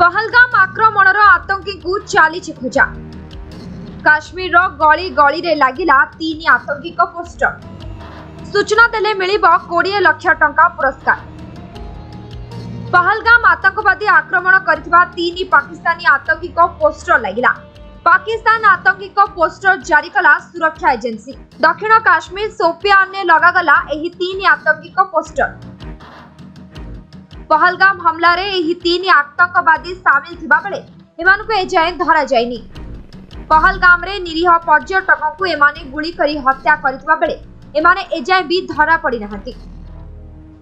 पहलगाम आक्रमणर आतंकी को चली खोजा। काश्मीर गली गली रे लागिला 3 आतंकी पोस्टर। सूचना देले मिलिबो 20 लाख टंका पुरस्कार। पहलगाम आतंकवादी आक्रमण करथिबा 3 पाकिस्तानी आतंकी पोस्टर लागिला। पाकिस्तान आतंकी पोस्टर जारी कला सुरक्षा एजेंसी। दक्षिण काश्मीर सोपियान ने लगागला एही 3 आतंकी पोस्टर। पहलगाम हमला रे एही 3 आतंकवादी शामिल थिबा बेले एमानको एजाय धरा जायनी। पहलगाम रे निरीह पर्यटकों को एमाने गुली करी हत्या करथिबा बेले एमाने एजाय भी धरा पड़ी नाहंती।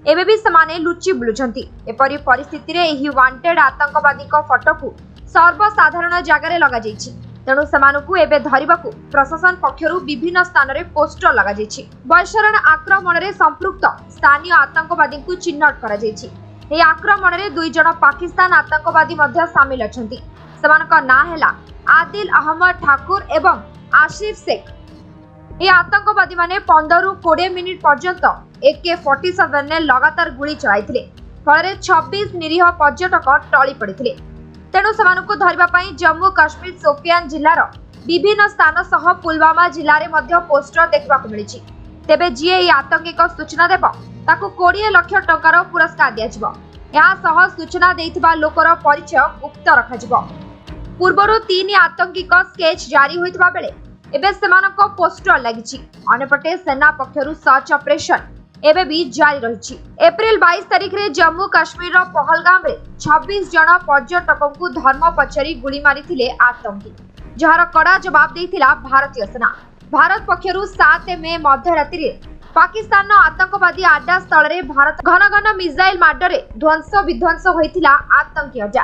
एबे भी समाने लुचि बुलुछंती। एपरि परिस्थिति रे एही वांटेड आतंकवादी को फोटो को सर्वसाधारण जगह रे लगा जायछि। तेणु समानकु एबे धरिबाकू प्रशासन पक्षरु विभिन्न स्थान रे पोस्टर लगा जायछि। बर्षरण आक्रमण रे संपृक्त स्थानीय आतंकवादी को चिन्हट करा जायछि। ए आक्रमण रे 2 जण पाकिस्तान आतंकवादी मध्य शामिल अछंती। समानका ना हैला आदिल अहमद ठाकुर एवं आशिफ शेख। ए आतंकवादी माने 15 रु 20 मिनिट पर्यंत AK-47 ने लगातार गुली चलाइथिले। फଳରେ 26 निरीह पर्यटक टळी पड़िथिले। तेणु समानकु धरिबा पई जम्मू काश्मीर सोपियान जिल्लार विभिन्न स्थान सह पुलवामा जिल्ला रे मध्य पोस्टर देखबाकू मिलिछि। तेबे जी ए आतंकी को सूचना देबो ताकू 20 लाख टंकार पुरस्कार दियाजिबो। या सह सूचना देइथिबा लोकर परिचय गुप्त रखाजिबो। पूर्वरु 3 आतंकी को स्केच जारी होइथिबा बेले एबे सेमानको पोस्टर लागिछि। अनेपटे सेना पक्षरु सर्च ऑपरेशन एबे भी जारी रहिछि। एप्रिल 22 तारिख रे जम्मू काश्मीर रो पहलगाम रे 26 जण पर्यटकों को धर्म पछरी गुली मारिथिले आतंकी, जहार कड़ा जवाब देइथिला भारतीय सेना। भारत पक्षरु 7 मे मध्यरात्रि रे पाकिस्तान आतंकवादी आड्डा स्थल रे भारत घन घन मिसाइल माडरे ध्वंस विध्वंस होइथिला आतंकी अड्डा।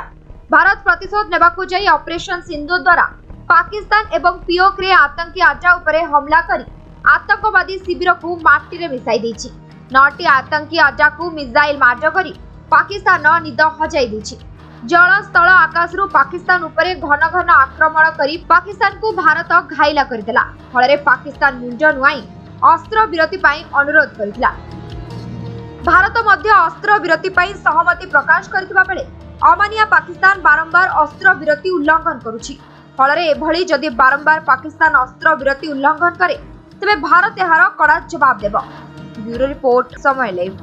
भारत प्रतिशोध नेबाकू जाई ऑपरेशन सिंधु द्वारा पाकिस्तान एवं पिओक रे आतंकी अड्डा उपरे हमला करी आतंकवादी शिविर को माटी रे मिसाई दैछि। 9टी आतंकी अड्डा को मिसाइल माड करी पाकिस्तान निद हजाई दैछि। जल स्थल आकाश रु पाकिस्तान उपरे घन घन आक्रमण करी पाकिस्तान को भारत घाइला करदेला। फଳରେ पाकिस्तान मुंड नुआई अस्त्र विरति पई अनुरोध करथिला। भारत मध्य अस्त्र विरति पई सहमति प्रकाश करथिबा बेले अमानिया पाकिस्तान बारंबार अस्त्र विरति उल्लंघन करुछि। फଳରେ एभଳି जदि बारंबार पाकिस्तान अस्त्र विरति उल्लंघन करे तबे भारत एहार कड़ा जवाब देबो। ब्यूरो रिपोर्ट समय लाइव।